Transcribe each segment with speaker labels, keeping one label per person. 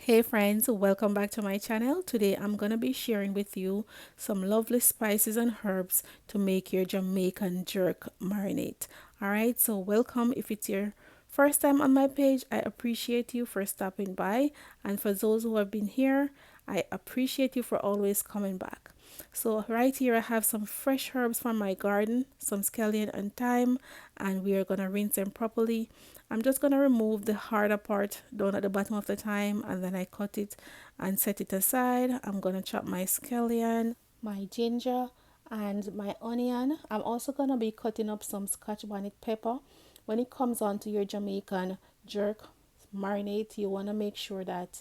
Speaker 1: Hey friends, welcome back to my channel. Today I'm going to be sharing with you some lovely spices and herbs to make your Jamaican jerk marinate. Alright, so welcome. If it's your first time on my page, I appreciate you for stopping by, and for those who have been here, I appreciate you for always coming back. So right here I have some fresh herbs from my garden, some scallion and thyme, and we are going to rinse them properly. I'm just going to remove the harder part down at the bottom of the thyme, and then I cut it and set it aside. I'm going to chop my scallion, my ginger, and my onion. I'm also going to be cutting up some Scotch bonnet pepper. When it comes on to your Jamaican jerk marinate, you want to make sure that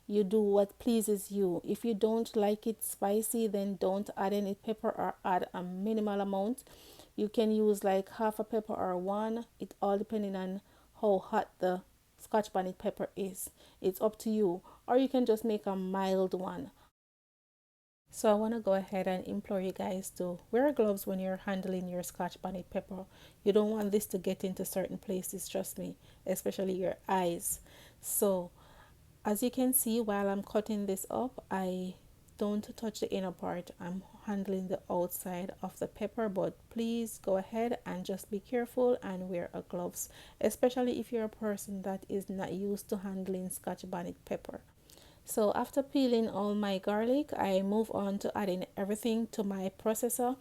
Speaker 1: you do what pleases you. If you don't like it spicy, then don't add any pepper or add a minimal amount. You can use like half a pepper or one. It all depending on how hot the Scotch bonnet pepper is. It's up to you. Or you can just make a mild one. So I want to go ahead and implore you guys to wear gloves when you're handling your Scotch bonnet pepper. You don't want this to get into certain places, trust me, especially your eyes. So as you can see, while I'm cutting this up, I don't touch the inner part. I'm handling the outside of the pepper, but please go ahead and just be careful and wear a gloves, especially if you're a person that is not used to handling Scotch bonnet pepper. So after peeling all my garlic, I move on to adding everything to my processor.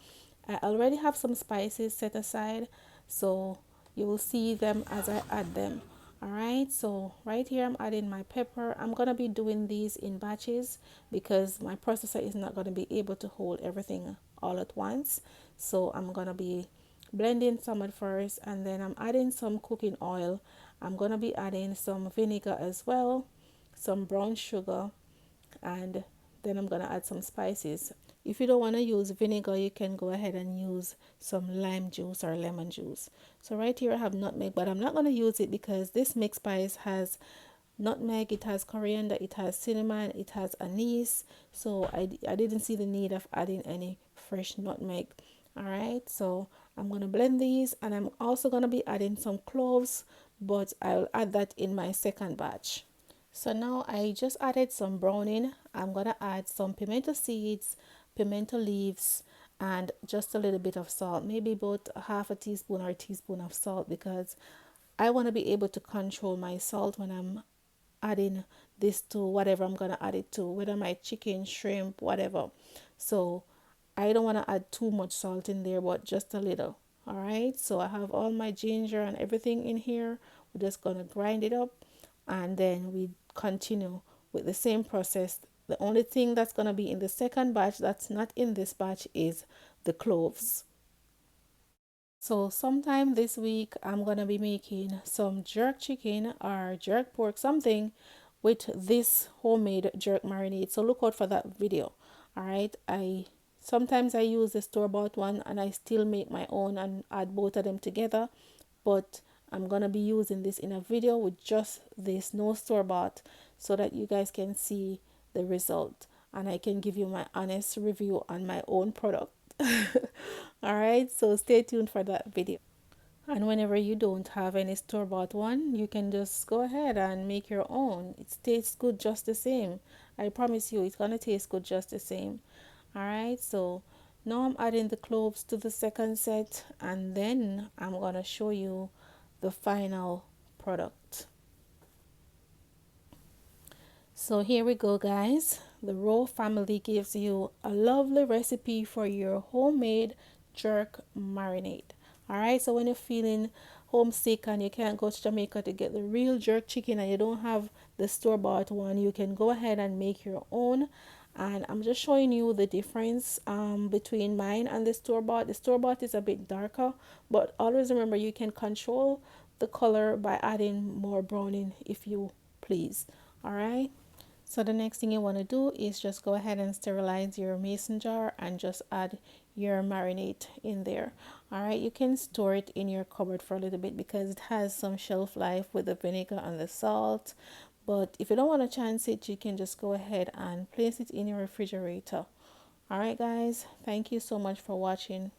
Speaker 1: I already have some spices set aside, so you will see them as I add them. Alright, so right here I'm adding my pepper. I'm going to be doing these in batches because my processor is not going to be able to hold everything all at once. So I'm going to be blending some at first, and then I'm adding some cooking oil. I'm going to be adding some vinegar as well, some brown sugar, and then I'm gonna add some spices. If you don't want to use vinegar, you can go ahead and use some lime juice or lemon juice. So right here I have nutmeg, but I'm not going to use it because this mixed spice has nutmeg, it has coriander, it has cinnamon, it has anise. So I didn't see the need of adding any fresh nutmeg. Alright, so I'm going to blend these, and I'm also going to be adding some cloves, but I'll add that in my second batch. So now I just added some browning. I'm gonna add some pimento seeds, pimento leaves, and just a little bit of salt, maybe about half a teaspoon or a teaspoon of salt, because I want to be able to control my salt when I'm adding this to whatever I'm gonna add it to, whether my chicken, shrimp, whatever. So I don't want to add too much salt in there, but just a little. All right, so I have all my ginger and everything in here. We're just gonna grind it up, and then we continue with the same process. The only thing that's going to be in the second batch that's not in this batch is the cloves. So sometime this week I'm going to be making some jerk chicken or jerk pork, something with this homemade jerk marinade. So look out for that video. All right, I sometimes I use the store-bought one, and I still make my own and add both of them together, but I'm gonna be using this in a video with just this, no store-bought, so that you guys can see the result and I can give you my honest review on my own product. All right, so stay tuned for that video. And whenever you don't have any store-bought one, you can just go ahead and make your own. It tastes good just the same. I promise you, it's gonna taste good just the same. All right, so now I'm adding the cloves to the second set, and then I'm gonna show you the final product. So here we go, guys. The Rowe family gives you a lovely recipe for your homemade jerk marinade. All right, so when you're feeling homesick and you can't go to Jamaica to get the real jerk chicken, and you don't have the store-bought one, you can go ahead and make your own. And I'm just showing you the difference between mine and the store-bought. The store-bought is a bit darker, but always remember you can control the color by adding more browning if you please. All right, so the next thing you want to do is just go ahead and sterilize your mason jar and just add your marinade in there. All right, you can store it in your cupboard for a little bit because it has some shelf life with the vinegar and the salt. But if you don't want to chance it, you can just go ahead and place it in your refrigerator. All right, guys, thank you so much for watching.